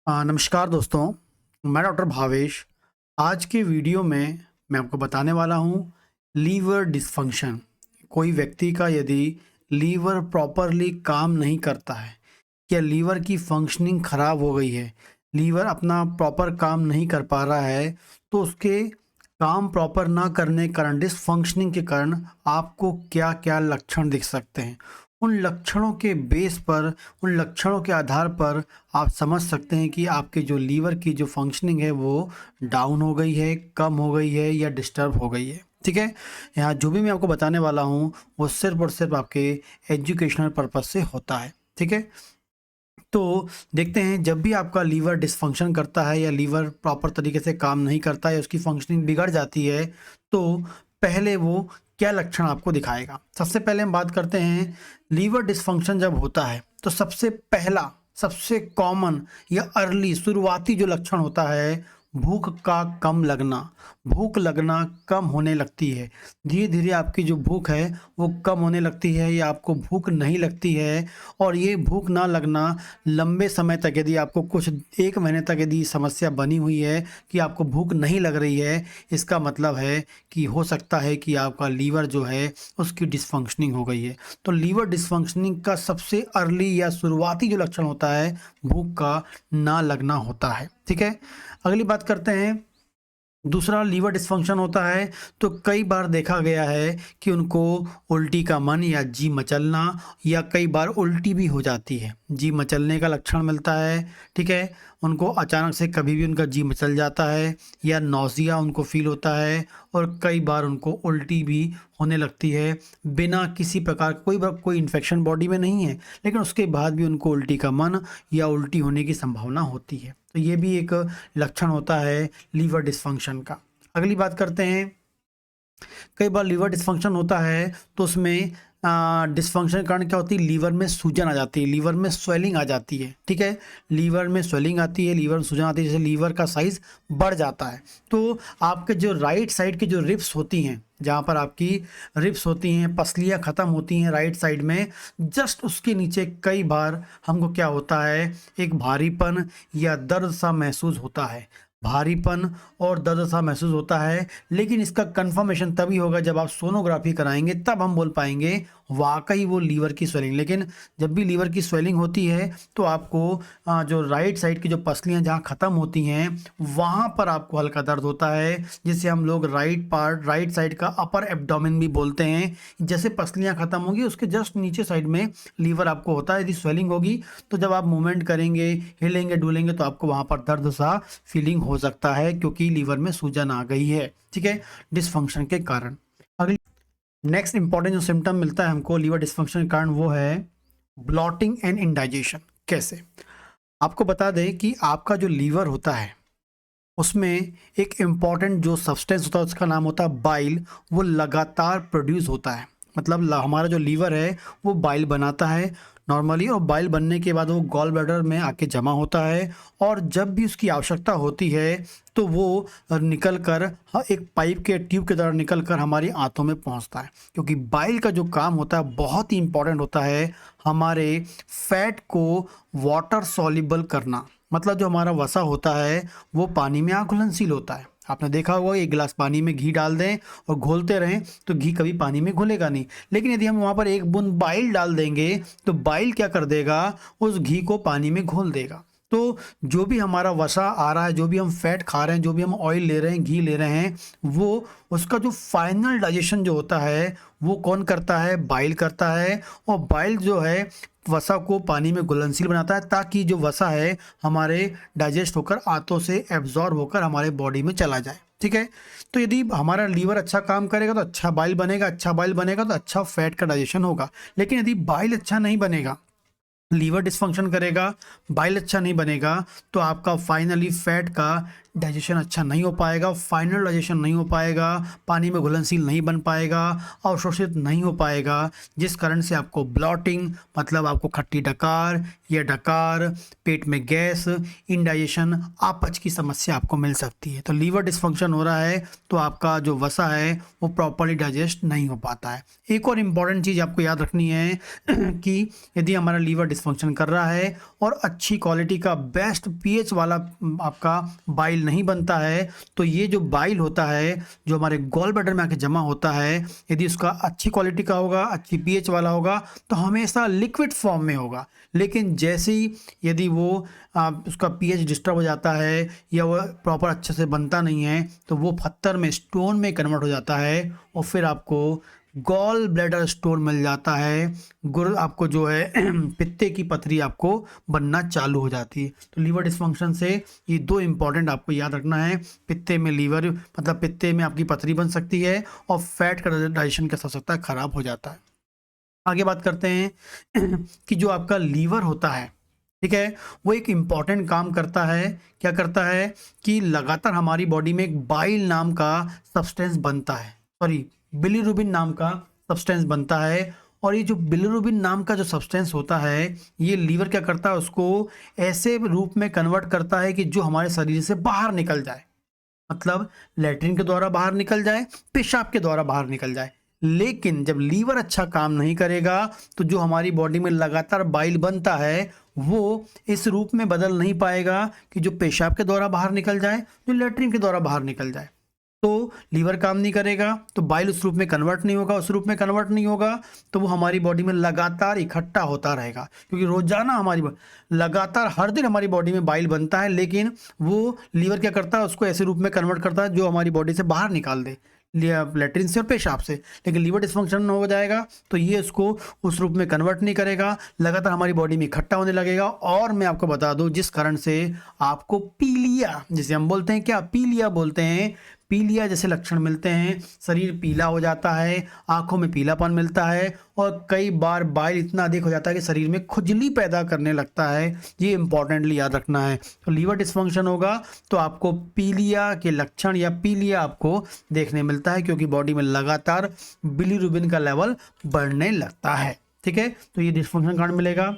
नमस्कार दोस्तों, मैं डॉक्टर भावेश। आज के वीडियो में मैं आपको बताने वाला हूँ लीवर डिसफंक्शन। कोई व्यक्ति का यदि लीवर प्रॉपरली काम नहीं करता है या लीवर की फंक्शनिंग खराब हो गई है, लीवर अपना प्रॉपर काम नहीं कर पा रहा है, तो उसके काम प्रॉपर ना करने के कारण, डिसफंक्शनिंग के कारण आपको क्या क्या लक्षण दिख सकते हैं। उन लक्षणों के बेस पर, उन लक्षणों के आधार पर आप समझ सकते हैं कि आपके जो लीवर की जो फंक्शनिंग है वो डाउन हो गई है, कम हो गई है या डिस्टर्ब हो गई है। ठीक है, यहाँ जो भी मैं आपको बताने वाला हूँ वो सिर्फ और सिर्फ आपके एजुकेशनल पर्पज से होता है। ठीक है, तो देखते हैं, जब भी आपका लीवर डिसफंक्शन करता है या लीवर प्रॉपर तरीके से काम नहीं करता है, उसकी फंक्शनिंग बिगड़ जाती है, तो पहले वो क्या लक्षण आपको दिखाएगा। सबसे पहले हम बात करते हैं, लीवर डिसफंक्शन जब होता है तो सबसे पहला, सबसे कॉमन या अर्ली शुरुआती जो लक्षण होता है, भूख का कम लगना। भूख लगना कम होने लगती है, धीरे धीरे आपकी जो भूख है वो कम होने लगती है या आपको भूख नहीं लगती है। और ये भूख ना लगना लंबे समय तक, यदि आपको कुछ 1 महीने तक यदि समस्या बनी हुई है कि आपको भूख नहीं लग रही है, इसका मतलब है कि हो सकता है कि आपका लीवर जो है उसकी डिसफंक्शनिंग हो गई है। तो लीवर डिसफंक्शनिंग का सबसे अर्ली या शुरुआती जो लक्षण होता है, भूख का ना लगना होता है। ठीक है, अगली बात करते हैं, दूसरा लीवर डिस्फंक्शन होता है तो कई बार देखा गया है कि उनको उल्टी का मन या जी मचलना, या कई बार उल्टी भी हो जाती है, जी मचलने का लक्षण मिलता है। ठीक है, उनको अचानक से कभी भी उनका जी मचल जाता है या नौसिया उनको फील होता है, और कई बार उनको उल्टी भी होने लगती है बिना किसी प्रकार कोई इन्फेक्शन बॉडी में नहीं है, लेकिन उसके बाद भी उनको उल्टी का मन या उल्टी होने की संभावना होती है। तो ये भी एक लक्षण होता है लीवर डिस्फंक्शन का। अगली बात करते हैं, कई बार लीवर डिस्फंक्शन होता है तो उसमें डिस्फंक्शन के कारण क्या होती है, लीवर में सूजन आ जाती है, लीवर में स्वेलिंग आ जाती है। ठीक है, लीवर में स्वेलिंग आती है, लीवर में सूजन आती है, जैसे लीवर का साइज बढ़ जाता है। तो आपके जो राइट साइड की जो रिब्स होती हैं, जहाँ पर आपकी रिब्स होती हैं, पसलियाँ ख़त्म होती हैं राइट साइड में, जस्ट उसके नीचे कई बार हमको क्या होता है, एक भारीपन या दर्द सा महसूस होता है। भारीपन और दर्द सा महसूस होता है, लेकिन इसका कंफर्मेशन तभी होगा जब आप सोनोग्राफी कराएंगे, तब हम बोल पाएंगे वाकई वो लीवर की स्वेलिंग। लेकिन जब भी लीवर की स्वेलिंग होती है तो आपको जो राइट साइड की जो पसलियां जहां ख़त्म होती हैं वहां पर आपको हल्का दर्द होता है, जिसे हम लोग राइट साइड का अपर एब्डोमेन भी बोलते हैं। जैसे पसलियां ख़त्म होंगी उसके जस्ट नीचे साइड में लीवर आपको होता है। यदि स्वेलिंग होगी तो जब आप मूवमेंट करेंगे, हिलेंगे डुलेंगे, तो आपको वहां पर दर्द सा फीलिंग हो सकता है, क्योंकि लीवर में सूजन आ गई है। ठीक है, डिसफंक्शन के कारण। अगली नेक्स्ट इंपॉर्टेंट जो सिम्टम मिलता है हमको लीवर डिस्फंक्शन के कारण, वो है ब्लॉटिंग एंड इंडाइजेशन। कैसे, आपको बता दें कि आपका जो लीवर होता है उसमें एक इम्पॉर्टेंट जो सब्सटेंस होता है उसका नाम होता है बाइल, वो लगातार प्रोड्यूस होता है। मतलब हमारा जो लीवर है वो बाइल बनाता है नॉर्मली, और बाइल बनने के बाद वो गॉल ब्लैडर में आके जमा होता है, और जब भी उसकी आवश्यकता होती है तो वो निकल कर एक पाइप के ट्यूब के द्वारा निकल कर हमारी आंतों में पहुंचता है। क्योंकि बाइल का जो काम होता है बहुत ही इंपॉर्टेंट होता है, हमारे फैट को वाटर सॉल्युबल करना। मतलब जो हमारा वसा होता है वो पानी में घुलनशील होता है। आपने देखा होगा, एक गिलास पानी में घी डाल दें और घोलते रहें तो घी कभी पानी में घुलेगा नहीं, लेकिन यदि हम वहाँ पर एक बूंद बाइल डाल देंगे तो बाइल क्या कर देगा, उस घी को पानी में घोल देगा। तो जो भी हमारा वसा आ रहा है, जो भी हम फैट खा रहे हैं, जो भी हम ऑयल ले रहे हैं, घी ले रहे हैं, वो उसका जो फाइनल डाइजेशन जो होता है वो कौन करता है, बाइल करता है। और बाइल जो है वसा को पानी में घुलनशील बनाता है, ताकि जो वसा है हमारे डाइजेस्ट होकर आंतों से एब्जॉर्ब होकर हमारे बॉडी में चला जाए। ठीक है, तो यदि हमारा लीवर अच्छा काम करेगा तो अच्छा बाइल बनेगा, अच्छा बाइल बनेगा तो अच्छा फैट का डाइजेशन होगा। लेकिन यदि बाइल अच्छा नहीं बनेगा, लीवर डिस्फंक्शन करेगा, बाइल अच्छा नहीं बनेगा, तो आपका फाइनली फैट का डाइजेशन अच्छा नहीं हो पाएगा, फाइनल डाइजेशन नहीं हो पाएगा, पानी में घुलनशील नहीं बन पाएगा, अवशोषित नहीं हो पाएगा, जिस कारण से आपको ब्लॉटिंग मतलब आपको खट्टी डकार या डकार, पेट में गैस, इंडाइजेशन, अपच की समस्या आपको मिल सकती है। तो लीवर डिस्फंक्शन हो रहा है तो आपका जो वसा है वो प्रॉपरली डाइजेस्ट नहीं हो पाता है। एक और इम्पॉर्टेंट चीज़ आपको याद रखनी है कि यदि हमारा लीवर डिस्फंक्शन कर रहा है और अच्छी क्वालिटी का बेस्ट पीएच वाला आपका बाइल नहीं बनता है, तो ये जो बाइल होता है जो हमारे गॉल ब्लैडर में आके जमा होता है, यदि उसका अच्छी क्वालिटी का होगा, अच्छी पीएच वाला होगा, तो हमेशा लिक्विड फॉर्म में होगा। लेकिन जैसे ही यदि वो उसका पीएच डिस्टर्ब हो जाता है या वो प्रॉपर अच्छे से बनता नहीं है, तो वो पत्थर में, स्टोन में कन्वर्ट हो जाता है और फिर आपको गॉल ब्लैडर स्टोन मिल जाता है। गुर आपको जो है पित्ते की पथरी आपको बनना चालू हो जाती है। तो लीवर डिस्फंक्शन से ये दो इम्पॉर्टेंट आपको याद रखना है, पित्ते में लीवर मतलब पित्ते में आपकी पथरी बन सकती है और फैट का डाइजेशन कैसा हो सकता है, खराब हो जाता है। आगे बात करते हैं कि जो आपका लीवर होता है, ठीक है, वो एक इम्पॉर्टेंट काम करता है। क्या करता है कि लगातार हमारी बॉडी में एक बाइल नाम का सब्सटेंस बनता है, सॉरी बिलीरुबिन नाम का सब्सटेंस बनता है। और ये जो बिलीरुबिन नाम का जो सब्सटेंस होता है, ये लीवर क्या करता है, उसको ऐसे रूप में कन्वर्ट करता है कि जो हमारे शरीर से बाहर निकल जाए, मतलब लैट्रिन के द्वारा बाहर निकल जाए, पेशाब के द्वारा बाहर निकल जाए। लेकिन जब लीवर अच्छा काम नहीं करेगा तो जो हमारी बॉडी में लगातार बाइल बनता है वो इस रूप में बदल नहीं पाएगा कि जो पेशाब के द्वारा बाहर निकल जाए, जो लैट्रिन के द्वारा बाहर निकल जाए। तो लीवर काम नहीं करेगा, तो बाइल उस रूप में कन्वर्ट नहीं होगा, उस रूप में कन्वर्ट नहीं होगा तो वो हमारी बॉडी में लगातार इकट्ठा होता रहेगा। क्योंकि रोजाना हमारी लगातार हर दिन हमारी बॉडी में बाइल बनता है, लेकिन वो लीवर क्या करता है, उसको ऐसे रूप में कन्वर्ट करता है जो हमारी बॉडी से बाहर निकाल दे, लैट्रिन से और पेशाब से। लेकिन लीवर डिस्फंक्शन हो जाएगा तो ये उसको उस रूप में कन्वर्ट नहीं करेगा, लगातार हमारी बॉडी में इकट्ठा होने लगेगा। और मैं आपको बता दूं, जिस कारण से आपको पीलिया, जिसे हम बोलते हैं, क्या पीलिया बोलते हैं, पीलिया जैसे लक्षण मिलते हैं, शरीर पीला हो जाता है, आंखों में पीलापन मिलता है और कई बार बाइल इतना अधिक हो जाता है कि शरीर में खुजली पैदा करने लगता है। ये इंपॉर्टेंटली याद रखना है। तो लीवर डिस्फंक्शन होगा तो आपको पीलिया के लक्षण या पीलिया आपको देखने मिलता है, क्योंकि बॉडी में लगातार बिलीरुबिन का लेवल बढ़ने लगता है। ठीक है, तो ये डिस्फंक्शन कारण मिलेगा।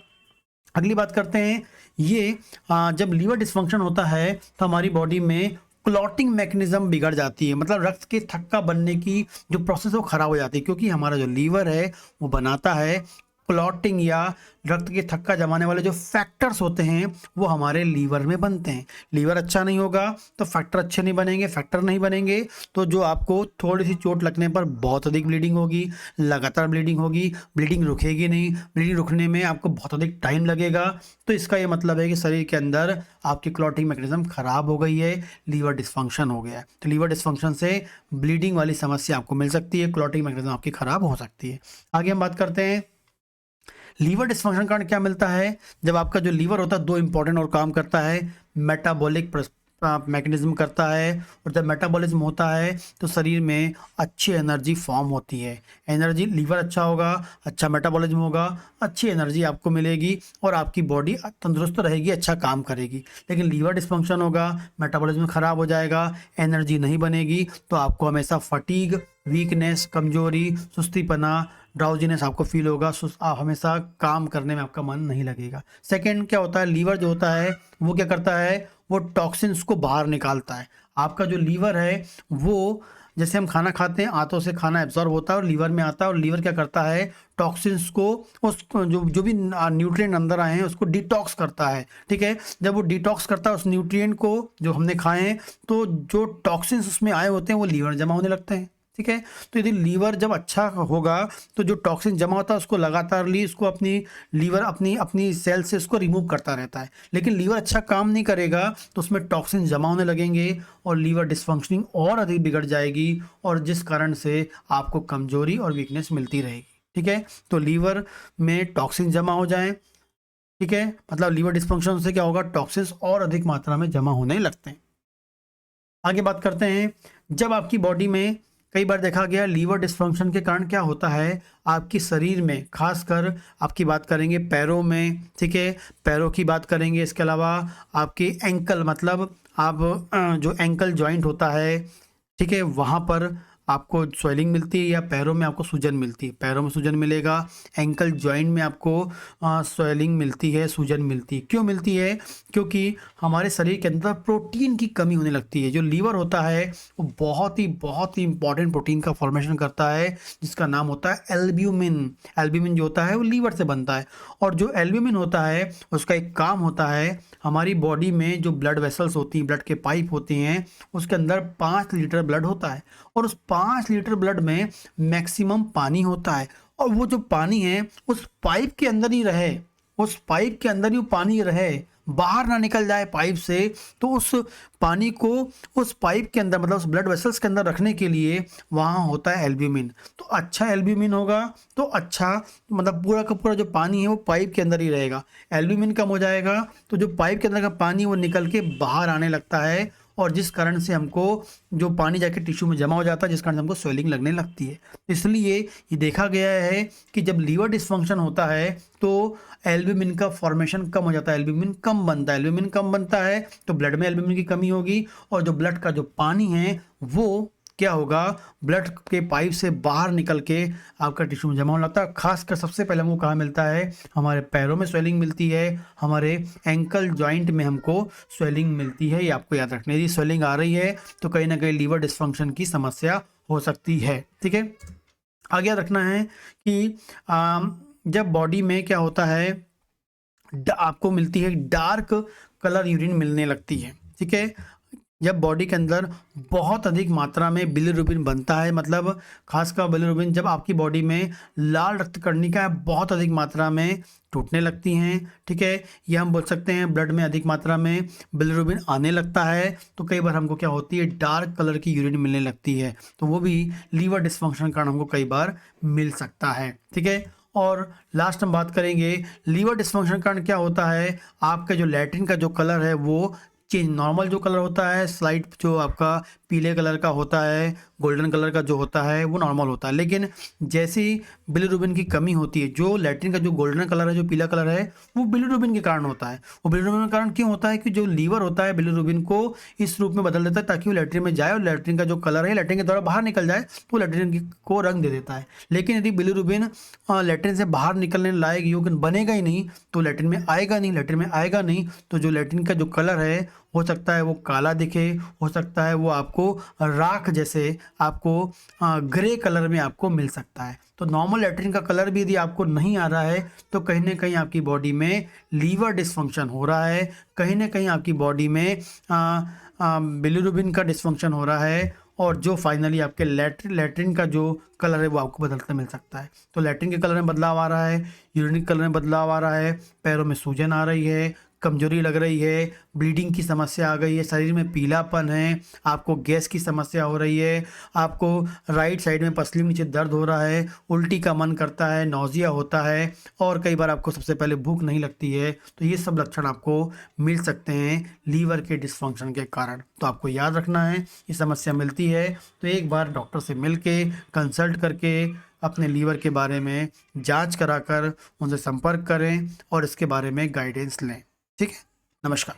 अगली बात करते हैं, ये जब लीवर डिस्फंक्शन होता है तो हमारी बॉडी में क्लॉटिंग मैकेनिज्म बिगड़ जाती है, मतलब रक्त के थक्का बनने की जो प्रोसेस वो खराब हो जाती है। क्योंकि हमारा जो लीवर है वो बनाता है क्लॉटिंग या रक्त के थक्का जमाने वाले जो फैक्टर्स होते हैं वो हमारे लीवर में बनते हैं। लीवर अच्छा नहीं होगा तो फैक्टर अच्छे नहीं बनेंगे, फैक्टर नहीं बनेंगे तो जो आपको थोड़ी सी चोट लगने पर बहुत अधिक ब्लीडिंग होगी, लगातार ब्लीडिंग होगी, ब्लीडिंग रुकेगी नहीं, ब्लीडिंग रुकने में आपको बहुत अधिक टाइम लगेगा। तो इसका ये मतलब है कि शरीर के अंदर आपकी क्लॉटिंग मैकेनिज्म खराब हो गई है, लीवर डिस्फंक्शन हो गया है। तो लीवर डिस्फंक्शन से ब्लीडिंग वाली समस्या आपको मिल सकती है, क्लॉटिंग मैकेनिज्म आपकी खराब हो सकती है। आगे हम बात करते हैं, लीवर डिस्फंक्शन कारण क्या मिलता है। जब आपका जो लीवर होता है दो इंपॉर्टेंट और काम करता है, मेटाबॉलिक मैकेनिज्म करता है, और जब मेटाबॉलिज्म होता है तो शरीर में अच्छी एनर्जी फॉर्म होती है। एनर्जी, लीवर अच्छा होगा, अच्छा मेटाबॉलिज्म होगा, अच्छी एनर्जी आपको मिलेगी और आपकी बॉडी तंदुरुस्त रहेगी, अच्छा काम करेगी। लेकिन लीवर डिस्फंक्शन होगा, मेटाबॉलिज्म खराब हो जाएगा, एनर्जी नहीं बनेगी, तो आपको हमेशा फटीग, वीकनेस, कमजोरी, सुस्तीपना, ड्राउजीनेस आपको फील होगा, हमेशा काम करने में आपका मन नहीं लगेगा। सेकंड क्या होता है, लीवर जो होता है वो क्या करता है, वो टॉक्सिन्स को बाहर निकालता है। आपका जो लीवर है वो, जैसे हम खाना खाते हैं, आंतों से खाना एब्जॉर्ब होता है और लीवर में आता है, और लीवर क्या करता है, टॉक्सिन्स को, उस जो भी न्यूट्रिएंट अंदर आए हैं उसको डिटॉक्स करता है। ठीक है, जब वो डिटॉक्स करता है उस न्यूट्रिएंट को जो हमने खाए हैं, तो जो टॉक्सिन्स उसमें आए होते हैं वो लीवर जमा होने लगते हैं। ठीक है, तो यदि लीवर जब अच्छा होगा तो जो टॉक्सिन जमा होता है उसको लगातारली उसको अपनी लीवर अपनी सेल से उसको रिमूव करता रहता है। लेकिन लीवर अच्छा काम नहीं करेगा तो उसमें टॉक्सिन जमा होने लगेंगे और लीवर डिस्फंक्शनिंग और अधिक बिगड़ जाएगी, और जिस कारण से आपको कमजोरी और वीकनेस मिलती रहेगी। ठीक है, तो लीवर में टॉक्सिन जमा हो जाए, ठीक है, मतलब लीवर डिस्फंक्शन से क्या होगा, टॉक्सिन्स और अधिक मात्रा में जमा होने लगते हैं। आगे बात करते हैं, जब आपकी बॉडी में कई बार देखा गया लीवर डिस्फंक्शन के कारण क्या होता है, आपके शरीर में, खासकर आपकी बात करेंगे पैरों में, ठीक है, पैरों की बात करेंगे, इसके अलावा आपके एंकल, मतलब आप जो एंकल जॉइंट होता है, ठीक है, वहाँ पर आपको स्वेलिंग मिलती है या पैरों में आपको सूजन मिलती है, पैरों में सूजन मिलेगा, एंकल जॉइंट में आपको स्वेलिंग मिलती है, सूजन मिलती है। क्यों मिलती है? क्योंकि हमारे शरीर के अंदर प्रोटीन की कमी होने लगती है। जो लीवर होता है वो बहुत ही इंपॉर्टेंट प्रोटीन का फॉर्मेशन करता है, जिसका नाम होता है एल्ब्यूमिन। एल्ब्यूमिन जो होता है वो लीवर से बनता है, और जो एल्ब्यूमिन होता है उसका एक काम होता है, हमारी बॉडी में जो ब्लड वेसल्स होती हैं, ब्लड के पाइप होते हैं, उसके अंदर 5 लीटर ब्लड होता है, और उस 5 लीटर ब्लड में मैक्सिमम पानी होता है, और वो जो पानी है उस पाइप के अंदर ही रहे, उस पाइप के अंदर ही वो पानी रहे, बाहर ना निकल जाए पाइप से। तो उस पानी को उस पाइप के अंदर, मतलब उस ब्लड वेसल्स के अंदर रखने के लिए वहाँ होता है एल्ब्यूमिन। तो अच्छा एल्ब्यूमिन होगा तो अच्छा, मतलब पूरा का पूरा जो पानी है वो पाइप के अंदर ही रहेगा। एल्ब्यूमिन कम हो जाएगा तो जो पाइप के अंदर का पानी वो निकल के बाहर आने लगता है, और जिस कारण से हमको जो पानी जाके टिश्यू में जमा हो जाता है, जिस कारण से हमको स्वेलिंग लगने लगती है। इसलिए ये देखा गया है कि जब लीवर डिस्फंक्शन होता है तो एल्ब्यूमिन का फॉर्मेशन कम हो जाता है, एल्ब्यूमिन कम बनता है। एल्ब्यूमिन कम बनता है तो ब्लड में एल्ब्यूमिन की कमी होगी, और जो ब्लड का जो पानी है वो क्या होगा, ब्लड के पाइप से बाहर निकल के आपका टिश्यू में जमा होने लगता है। खासकर सबसे पहले हमको कहाँ मिलता है, हमारे पैरों में स्वेलिंग मिलती है, हमारे एंकल जॉइंट में हमको स्वेलिंग मिलती है। ये आपको याद रखना है, यदि स्वेलिंग आ रही है तो कहीं ना कहीं लीवर डिस्फंक्शन की समस्या हो सकती है। ठीक है, आगे याद रखना है कि जब बॉडी में क्या होता है, आपको मिलती है डार्क कलर यूरिन मिलने लगती है। ठीक है, जब बॉडी के अंदर बहुत अधिक मात्रा में बिलिरुबिन बनता है, मतलब खासकर बिलिरुबिन जब आपकी बॉडी में लाल रक्त कणिकाएं बहुत अधिक मात्रा में टूटने लगती हैं, ठीक है, ये हम बोल सकते हैं ब्लड में अधिक मात्रा में बिलिरुबिन आने लगता है, तो कई बार हमको क्या होती है, डार्क कलर की यूरिन मिलने लगती है। तो वो भी लीवर डिस्फंक्शन के कारण हमको कई बार मिल सकता है। ठीक है, और लास्ट हम बात करेंगे लीवर डिस्फंक्शन के कारण क्या होता है, आपका जो लैट्रिन का जो कलर है वो चेंज, नॉर्मल जो कलर होता है, स्लाइट जो आपका पीले कलर का होता है, गोल्डन कलर का जो होता है वो नॉर्मल होता है। लेकिन जैसे ही बिलिरुबिन की कमी होती है, जो लैट्रिन का जो गोल्डन कलर है, जो पीला कलर है, वो बिलिरुबिन के कारण होता है। वो बिलिरुबिन के कारण क्यों होता है कि जो लीवर होता है बिलिरुबिन को इस रूप में बदल देता है ताकि वो लैट्रिन में जाए, और लैट्रिन का जो कलर है लैट्रिन के द्वारा बाहर निकल जाए, तो लैट्रिन को रंग दे देता है। लेकिन यदि बिलिरुबिन लैट्रिन से बाहर निकलने लायक योग्य बनेगा ही नहीं तो लैट्रिन में आएगा नहीं, लैट्रिन में आएगा नहीं तो जो लैट्रिन का जो कलर है हो सकता है वो काला दिखे, हो सकता है वो आपको राख जैसे आपको ग्रे कलर में आपको मिल सकता है। तो नॉर्मल लैट्रिन का कलर भी यदि आपको नहीं आ रहा है तो कहीं ना कहीं आपकी बॉडी में लीवर डिस्फंक्शन हो रहा है, कहीं ना कहीं आपकी बॉडी में बिलिरुबिन का डिस्फंक्शन हो रहा है, और जो फाइनली आपके लैट्रिन का जो कलर है वो आपको बदलता मिल सकता है। तो लैट्रिन के कलर में बदलाव आ रहा है, यूरिन के कलर में बदलाव आ रहा है, पैरों में सूजन आ रही है, कमजोरी लग रही है, ब्लीडिंग की समस्या आ गई है, शरीर में पीलापन है, आपको गैस की समस्या हो रही है, आपको राइट साइड में पसली में नीचे दर्द हो रहा है, उल्टी का मन करता है, नौजिया होता है, और कई बार आपको सबसे पहले भूख नहीं लगती है। तो ये सब लक्षण आपको मिल सकते हैं लीवर के डिस्फंक्शन के कारण। तो आपको याद रखना है, ये समस्या मिलती है तो एक बार डॉक्टर से मिल के कंसल्ट करके अपने लीवर के बारे में जांच कराकर उनसे संपर्क करें और इसके बारे में गाइडेंस लें। ठीक है, नमस्कार।